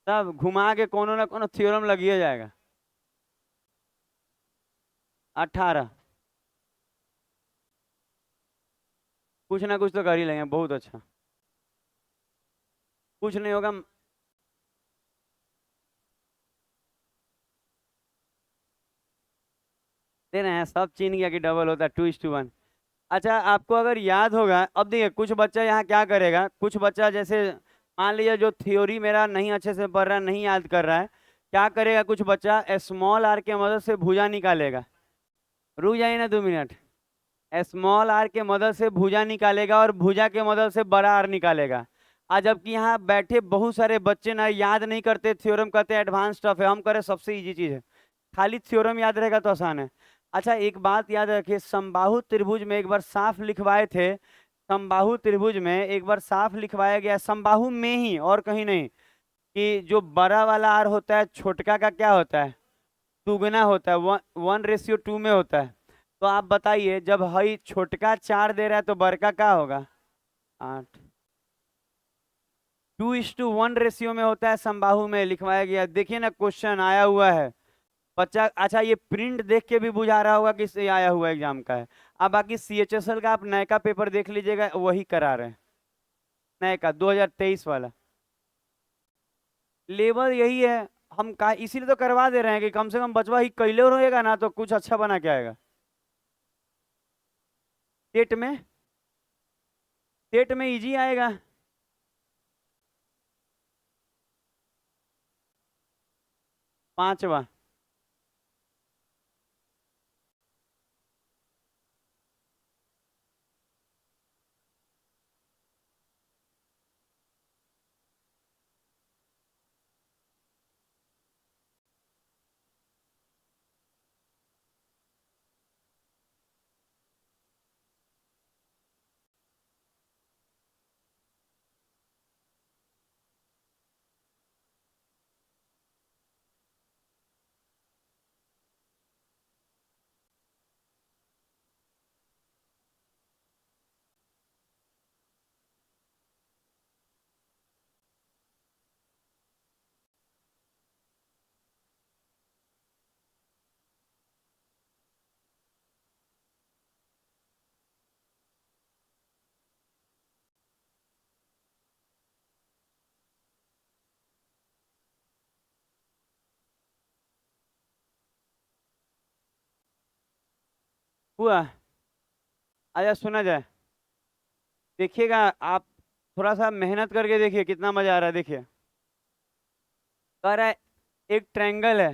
[SPEAKER 1] सब घुमा के कोनो ना कोनो थ्योरम लगिए जाएगा। 18। कुछ ना कुछ तो कर ही लेंगे, बहुत अच्छा। कुछ नहीं होगा। दे रहे हैं, सब चीन गया कि डबल होता है 2:1। अच्छा आपको अगर याद होगा, अब देखिए कुछ बच्चा यहाँ क्या करेगा, कुछ बच्चा जैसे मान लीजिए जो थ्योरी मेरा नहीं अच्छे से पढ़ रहा है, नहीं याद कर रहा है, क्या करेगा कुछ बच्चा स्मॉल आर के मदद से भुजा निकालेगा। रुक जाइए ना 2 मिनट। स्मॉल आर के मदद से भुजा निकालेगा और भुजा के मदद से बड़ा आर निकालेगा। आज जबकि यहाँ बैठे बहुत सारे बच्चे ना याद नहीं करते थ्योरम, कहते हैं एडवांस स्टफ है, हम करें सबसे इजी चीज है। खाली थ्योरम याद रहेगा तो आसान है। अच्छा एक बात याद रखिए, समबाहु त्रिभुज में एक बार साफ लिखवाए थे, समबाहु त्रिभुज में एक बार साफ लिखवाया गया, समबाहु में ही और कहीं नहीं, कि जो बड़ा वाला आर होता है छोटका का क्या होता है, दुगना होता है, 1:2 में होता है। तो आप बताइए जब हई छोटका 4 दे रहा है तो बड़का क्या होगा 8। 2:1 रेशियो में होता है, समबाहु में लिखवाया गया, देखिए ना क्वेश्चन आया हुआ है बच्चा। अच्छा ये प्रिंट देख के भी बुझा रहा होगा कि इससे आया हुआ एग्जाम का है। अब बाकी CHSL का आप नए का पेपर देख लीजिएगा, वही करा रहे हैं नए का 2023 वाला। लेवल यही है, हम का इसीलिए तो करवा दे रहे हैं कि कम से कम बचवा ही कैले रहेगा ना तो कुछ अच्छा बना के आएगा। टेट में, टेट में इजी आएगा। 5वां। हुआ। आजा सुना जाए, देखिएगा आप, थोड़ा सा मेहनत करके देखिए कितना मजा आ रहा है। देखिए कह रहा है एक ट्रायंगल है,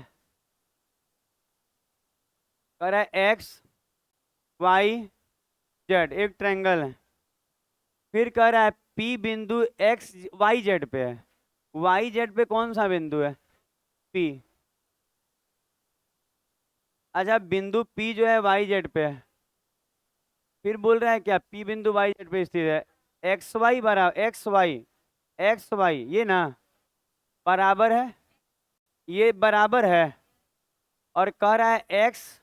[SPEAKER 1] कह रहा है XYZ एक ट्रायंगल है। फिर कह रहा है P बिंदु XYZ पे है, YZ पे कौन सा बिंदु है P। अच्छा बिंदु P जो है YZ पे है। फिर बोल रहा है क्या P बिंदु YZ पे स्थित है, XY ये ना बराबर है, ये बराबर है, और कह रहा है XPY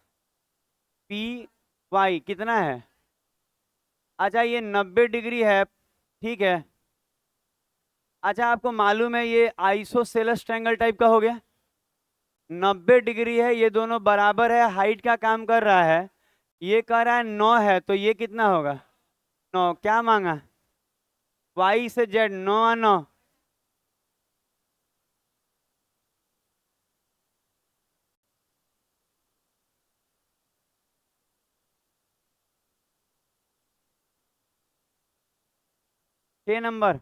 [SPEAKER 1] कितना है। अच्छा ये 90 डिग्री है, ठीक है। अच्छा आपको मालूम है ये आइसोसेलेस ट्रायंगल टाइप का हो गया, 90 डिग्री है, ये दोनों बराबर है, हाइट का काम कर रहा है। ये कह रहा है 9 है, तो ये कितना होगा 9, क्या मांगा Y से Z, 9 6 नंबर।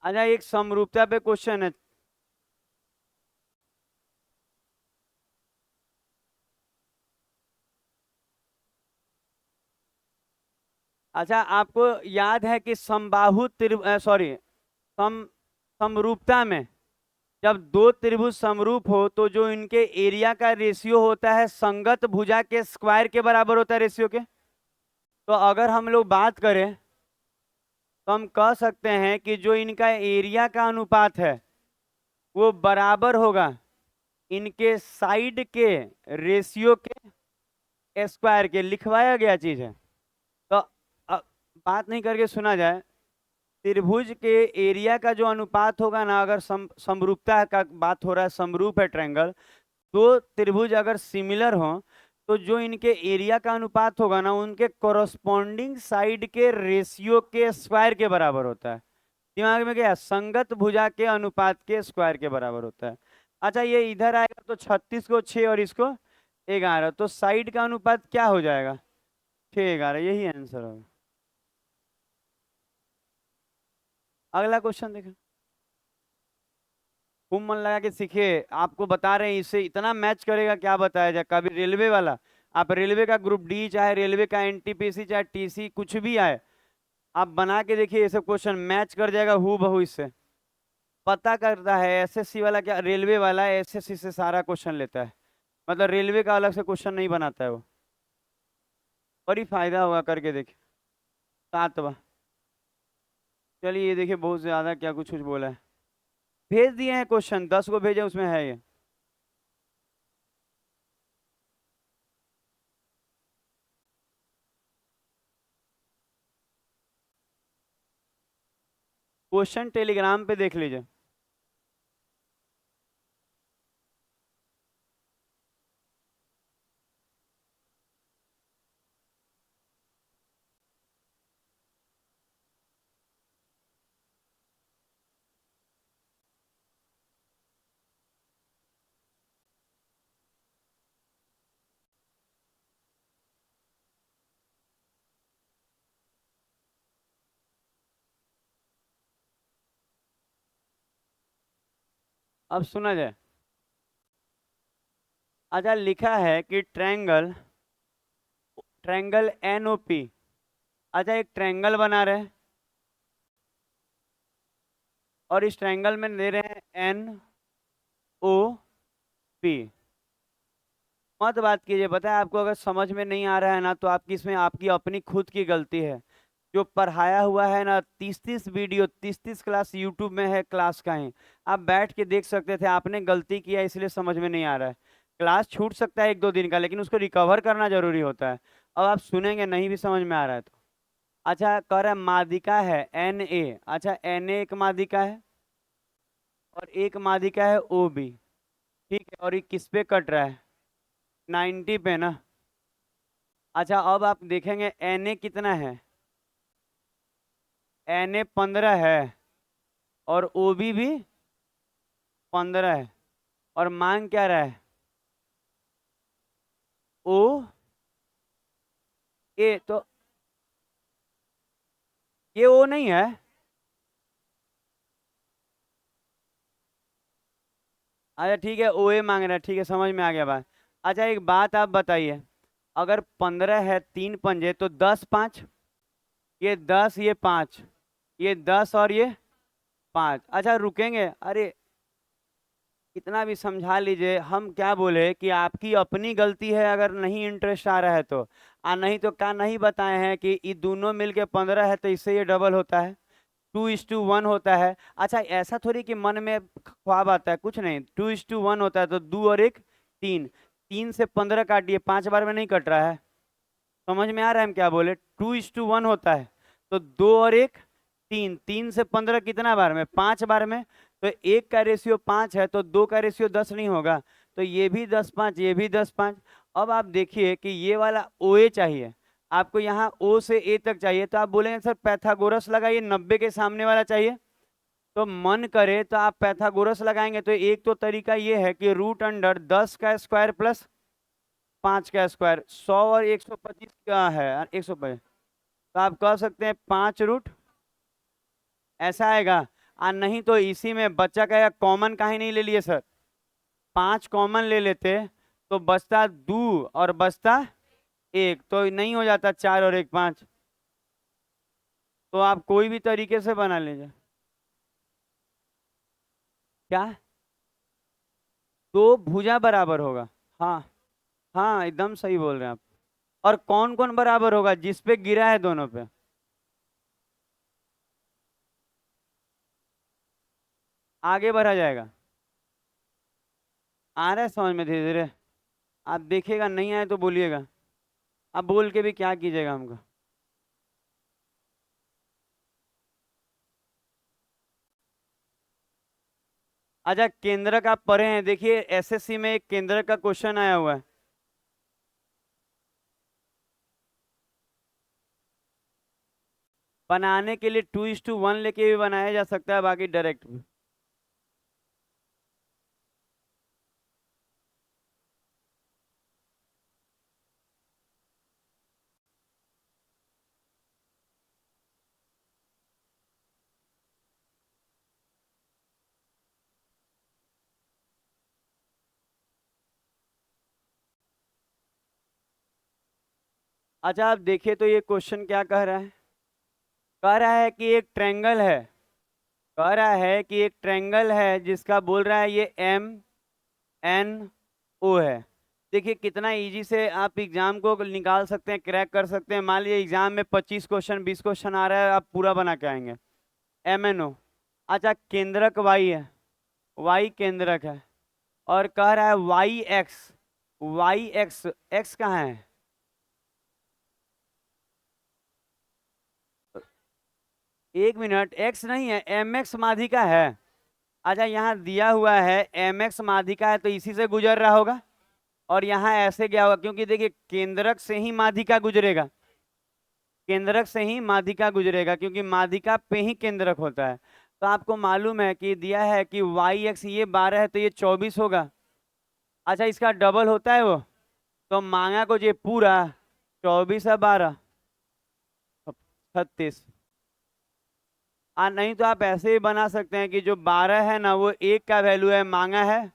[SPEAKER 1] अच्छा एक समरूपता पे क्वेश्चन है, अच्छा, आपको याद है कि समबाहु सॉरी सम समरूपता में जब दो त्रिभुज समरूप हो तो जो इनके एरिया का रेशियो होता है संगत भुजा के स्क्वायर के बराबर होता है रेशियो के। तो अगर हम लोग बात करें तो हम कह सकते हैं कि जो इनका एरिया का अनुपात है वो बराबर होगा इनके साइड के रेशियो के स्क्वायर के। लिखवाया गया चीज है। तो बात नहीं करके सुना जाए, त्रिभुज के एरिया का जो अनुपात होगा ना, अगर समरूपता का बात हो रहा है, समरूप है ट्रायंगल, दो त्रिभुज अगर सिमिलर हो तो जो इनके एरिया का अनुपात होगा ना उनके कोरोस्पोंडिंग साइड के रेशियो के स्क्वायर के बराबर होता है। दिमाग में क्या है? संगत भुजा के अनुपात के स्क्वायर के बराबर होता है। अच्छा, ये इधर आएगा तो 36 को 6 और इसको 11, तो साइड का अनुपात क्या हो जाएगा? 6 11, यही आंसर होगा। अगला क्वेश्चन देखें। खूब मन लगा के सीखिए, आपको बता रहे हैं इससे इतना मैच करेगा क्या बताया जाए। कभी रेलवे वाला, आप रेलवे का ग्रुप डी चाहे रेलवे का एनटीपीसी चाहे टीसी कुछ भी आए, आप बना के देखिए, ये सब क्वेश्चन मैच कर जाएगा हु बहू इससे। पता करता है एसएससी वाला, क्या रेलवे वाला एसएससी से सारा क्वेश्चन लेता है, मतलब रेलवे का अलग से क्वेश्चन नहीं बनाता है वो। बड़ी फायदा होगा, करके देखिए। 7वां, चलिए ये देखिए, बहुत ज्यादा क्या कुछ कुछ बोला है। भेज दिए हैं क्वेश्चन, 10 को भेजे, उसमें है ये। क्वेश्चन टेलीग्राम पे देख लीजिए। अब सुना जाए। अच्छा, लिखा है कि ट्रायंगल ट्रायंगल एनओपी। अच्छा, एक ट्रायंगल बना रहे हैं और इस ट्रायंगल में दे रहे हैं एन ओ पी। मत बात कीजिए, पता है आपको, अगर समझ में नहीं आ रहा है ना तो आपकी इसमें आपकी अपनी खुद की गलती है। जो पढ़ाया हुआ है ना, 30-30 वीडियो, 30-30 क्लास यूट्यूब में है क्लास का ही, आप बैठ के देख सकते थे। आपने गलती किया इसलिए समझ में नहीं आ रहा है। क्लास छूट सकता है 1-2 दिन का, लेकिन उसको रिकवर करना जरूरी होता है। अब आप सुनेंगे, नहीं भी समझ में आ रहा है तो। अच्छा, कह रहा है माध्यिका है एन ए। अच्छा, एन ए एक माध्यिका है और एक माध्यिका है ओ बी। ठीक है, और ये किस पे कट रहा है? 90 पे ना। अच्छा, अब आप देखेंगे एन ए कितना है। एन ए 15 है और ओ भी 15 है। और मांग क्या रहा है? ओ ए, तो ये ओ नहीं है। अच्छा ठीक है, ओ ए मांग रहा है, ठीक है, समझ में आ गया बात। अच्छा, एक बात आप बताइए, अगर 15 है, 3 पंजे तो 10 5, ये 10 ये 5, ये 10 और ये 5। अच्छा रुकेंगे, अरे इतना भी समझा लीजिए। हम क्या बोले कि आपकी अपनी गलती है अगर नहीं इंटरेस्ट आ रहा है तो। नहीं तो क्या नहीं बताए हैं कि ये दोनों मिलके 15 है तो इससे ये डबल होता है, 2:1 होता है। अच्छा, ऐसा थोड़ी कि मन में ख्वाब आता है, कुछ नहीं, 2:1 होता है तो 2 और 1 3। 3 से 15 काटिए, 5 बार में नहीं कट रहा है। समझ में आ रहा है हम क्या बोले? 2:1 होता है तो 2 और 1 3। 3 से 15 कितना बार में? 5 बार में। तो एक का रेशियो 5 है तो दो का रेशियो 10 नहीं होगा? तो ये भी 10 5, ये भी 10 5। अब आप देखिए कि ये वाला ओ ए चाहिए आपको, यहाँ ओ से ए तक चाहिए, तो आप बोलेंगे सर पैथागोरस लगाइए, 90 के सामने वाला चाहिए। तो मन करे तो आप पैथागोरस लगाएंगे तो एक तो तरीका ये है कि √10 का स्क्वायर प्लस 5 का स्क्वायर, 100 और 125 का है, 125। तो आप कह सकते हैं 5 रूट, ऐसा आएगा। नहीं तो इसी में बच्चा का कॉमन काहे नहीं ले लिए सर? 5 कॉमन ले लेते तो बचता 2 और बचता 1, तो नहीं हो जाता 4 और 1 5। तो आप कोई भी तरीके से बना लीजिए। क्या? दो भुजा बराबर होगा। हाँ, हाँ एकदम सही बोल रहे हैं आप। और कौन कौन बराबर होगा? जिस पे गिरा है दोनों पे। आगे बढ़ा जाएगा। आ रहा है समझ में धीरे धीरे। आप देखिएगा, नहीं आए तो बोलिएगा। आप बोल के भी क्या कीजिएगा हमको। अच्छा, केंद्रक आप पढ़े हैं? देखिए एसएससी में एक केंद्रक का क्वेश्चन आया हुआ है। बनाने के लिए 2:1 लेके भी बनाया जा सकता है, बाकी डायरेक्ट भी। अच्छा आप देखिए तो ये क्वेश्चन क्या कह रहा है। कह रहा है कि एक ट्रायंगल है। कह रहा है कि एक ट्रायंगल है जिसका बोल रहा है ये MNO है। देखिए कितना इजी से आप एग्जाम को निकाल सकते हैं, क्रैक कर सकते हैं। मान लीजिए एग्जाम में 25 क्वेश्चन 20 क्वेश्चन आ रहा है, आप पूरा बना के आएंगे। MNO। अच्छा, केंद्रक वाई है। वाई केंद्रक है। और कह रहा है YX। YX, एक्स कहाँ है? एक मिनट, एक्स नहीं है, MX माध्यिका है। अच्छा, यहाँ दिया हुआ है MX माध्यिका है, तो इसी से गुजर रहा होगा। और यहाँ ऐसे गया होगा, क्योंकि देखिए केंद्रक से ही माध्यिका गुजरेगा। केंद्रक से ही माध्यिका गुजरेगा, क्योंकि माध्यिका पे ही केंद्रक होता है। तो आपको मालूम है कि दिया है कि YX ये 12 है, तो ये 24 होगा। अच्छा, इसका डबल होता है वो। तो मांगा को ये पूरा 24 है 12, 36। नहीं तो आप ऐसे ही बना सकते हैं कि जो 12 है ना वो एक का वैल्यू है, मांगा है।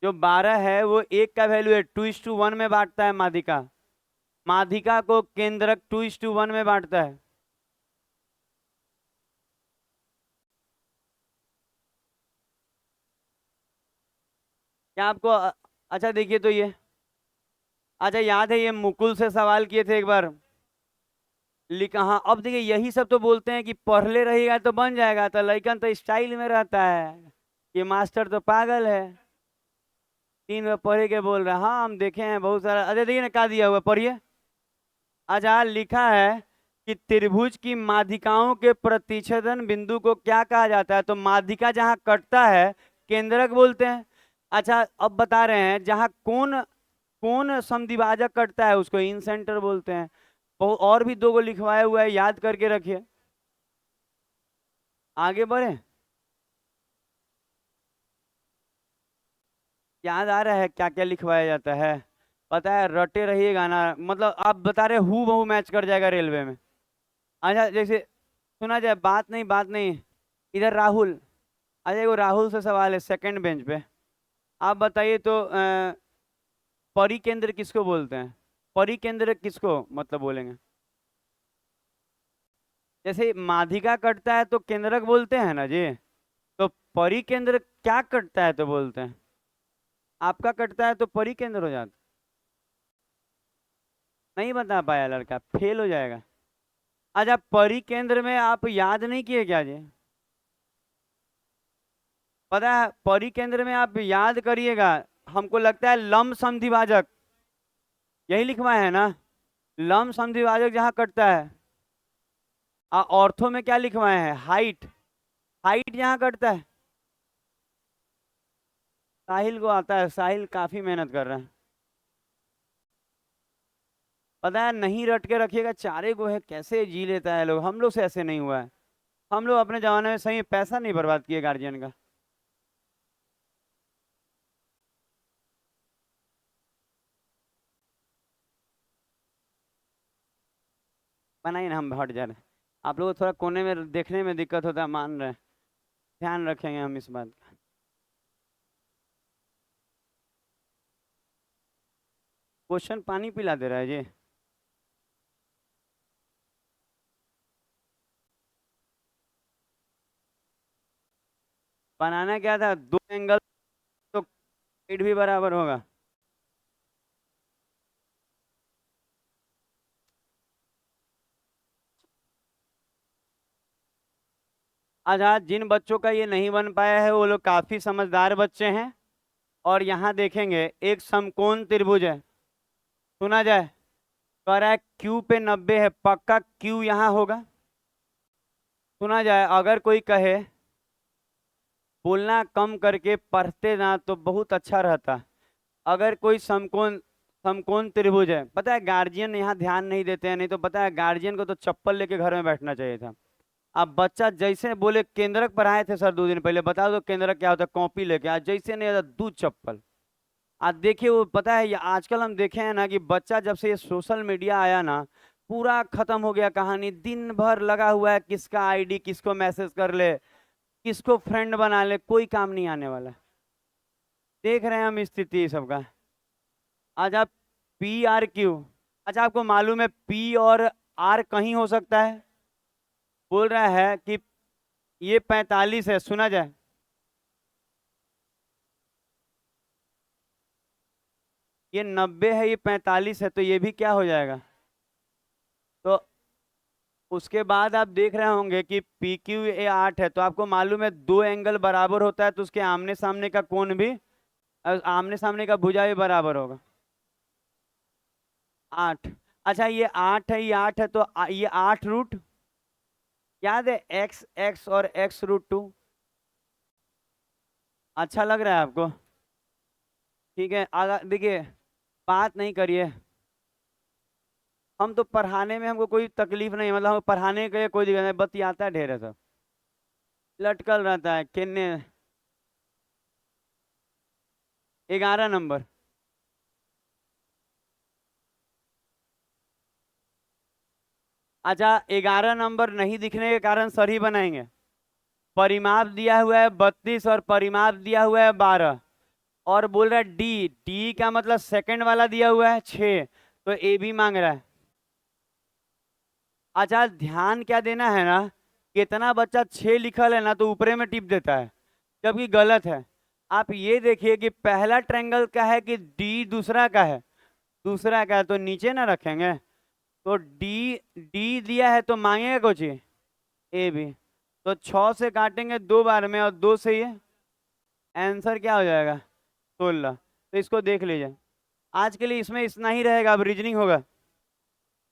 [SPEAKER 1] जो 12 है वो एक का वैल्यू है, 2:1 में बांटता है माध्यिका। माध्यिका को केंद्रक 2:1 में बांटता है। क्या आपको अच्छा देखिए तो ये। अच्छा, याद है ये मुकुल से सवाल किए थे एक बार। लिखा, हाँ अब देखिए यही सब तो बोलते हैं कि पढ़ ले रहिएगा तो बन जाएगा, तो लइकन तो स्टाइल में रहता है कि मास्टर तो पागल है। 3 बार पढ़े के बोल रहा है। हाँ हम देखे हैं बहुत सारा। अरे देखिए ना क्या दिया हुआ, पढ़िए। अच्छा, लिखा है कि त्रिभुज की माध्यिकाओं के प्रतिच्छेदन बिंदु को क्या कहा जाता है? तो माध्यिका जहाँ कटता है केंद्रक बोलते हैं। अच्छा, अब बता रहे हैं जहाँ कोण कोण समद्विभाजक कटता है उसको इन सेंटर बोलते हैं। और भी दो गो लिखवाया हुआ है, याद करके रखिए। आगे बढ़े। याद आ रहा है क्या क्या लिखवाया जाता है? पता है, रटे रहिएगा ना, मतलब आप बता रहे हु बहू मैच कर जाएगा रेलवे में। अच्छा जैसे सुना जाए, बात नहीं बात नहीं। इधर राहुल। अच्छा, वो राहुल से सवाल है सेकंड बेंच पे। आप बताइए तो परिकेंद्र किसको बोलते हैं? परिकेंद्र किसको मतलब बोलेंगे? जैसे माध्यिका कटता है तो केंद्रक बोलते हैं ना जी। तो परिकेंद्र क्या कटता है तो बोलते हैं? आपका कटता है तो परिकेंद्र हो जाता। नहीं बता पाया लड़का, फेल हो जाएगा। अच्छा, परिकेंद्र में आप याद नहीं किए क्या जी? पता है परिकेंद्र में आप याद करिएगा। हमको लगता है लंब समद्विभाजक। यही लिखवाए है ना? लंब समद्विभाजक जहाँ कटता है। ऑर्थो में क्या लिखवाए हैं? हाइट। हाइट जहाँ कटता है। साहिल को आता है, साहिल काफी मेहनत कर रहा है। पता है नहीं रट के रखिएगा, चारे को है कैसे जी लेता है लोग। हम लोग से ऐसे नहीं हुआ है। हम लोग अपने जमाने में सही में पैसा नहीं बर्बाद किए गार्जियन का। बनाइए ना, हम हट जा रहे हैं। आप लोग को थोड़ा कोने में देखने में दिक्कत होता है, मान रहे हैं। ध्यान रखेंगे हम इस बात का। क्वेश्चन पानी पिला दे रहा है जी। बनाना क्या था, दो एंगल तो साइड भी बराबर होगा। आज जिन बच्चों का ये नहीं बन पाया है वो लोग काफी समझदार बच्चे हैं। और यहाँ देखेंगे एक समकोण त्रिभुज है, सुना जाए, कह रहा है क्यू पे 90 है, पक्का क्यू यहाँ होगा। सुना जाए, अगर कोई कहे बोलना कम करके पढ़ते ना तो बहुत अच्छा रहता। अगर कोई समकोण समकोण त्रिभुज है, पता है गार्जियन यहाँ ध्यान नहीं देते हैं, नहीं तो पता है गार्जियन को तो चप्पल लेके घर में बैठना चाहिए था। अब बच्चा जैसे बोले केंद्रक पढ़ाए थे सर 2 दिन पहले, बता दो केंद्रक क्या होता है, कॉपी लेके आज जैसे नहीं आता दूध चप्पल। आज देखिए वो पता है, ये आजकल हम देखे हैं ना कि बच्चा जब से ये सोशल मीडिया आया ना, पूरा खत्म हो गया कहानी। दिन भर लगा हुआ है किसका आईडी किसको मैसेज कर ले, किसको फ्रेंड बना ले, कोई काम नहीं आने वाला। देख रहे हैं हम स्थिति सबका। आज आप पी आर क्यू, अच्छा आपको मालूम है पी और आर कहीं हो सकता है। बोल रहा है कि ये 45 है, सुना जाए, ये 90 है, ये 45 है, तो ये भी क्या हो जाएगा। तो उसके बाद आप देख रहे होंगे कि पी क्यू ए 8 है, तो आपको मालूम है दो एंगल बराबर होता है तो उसके आमने सामने का कोण भी, आमने सामने का भुजा भी बराबर होगा। 8, अच्छा ये 8 है, ये 8 है, तो ये 8 रूट, याद है एक्स एक्स और x√2। अच्छा लग रहा है आपको, ठीक है। आगे देखिए, बात नहीं करिए, हम तो पढ़ाने में हमको कोई तकलीफ नहीं, मतलब हम पढ़ाने के लिए कोई दिक्कत नहीं, बतियाता है ढेर है सब, लटकल रहता है किन्ने। 11 नंबर, अच्छा 11 नंबर नहीं दिखने के कारण सर ही बनाएंगे। परिमाप दिया हुआ है 32 और परिमाप दिया हुआ है 12, और बोल रहा है डी, डी का मतलब सेकंड वाला दिया हुआ है 6, तो ए भी मांग रहा है। अच्छा ध्यान क्या देना है ना, कितना बच्चा 6 लिखल है ना तो ऊपरे में टिप देता है, जबकि गलत है। आप ये देखिए कि पहला ट्रायंगल का है कि डी दूसरा का है, दूसरा का है तो नीचे ना रखेंगे। तो डी डी दिया है तो मांगेगा कुछ ए भी, तो 6 से काटेंगे 2 बार में और 2 से ये आंसर क्या हो जाएगा 16। तो इसको देख लीजिए, आज के लिए इसमें इतना ही रहेगा, अब रीजनिंग होगा।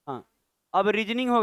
[SPEAKER 1] हाँ, अब रीजनिंग होगा।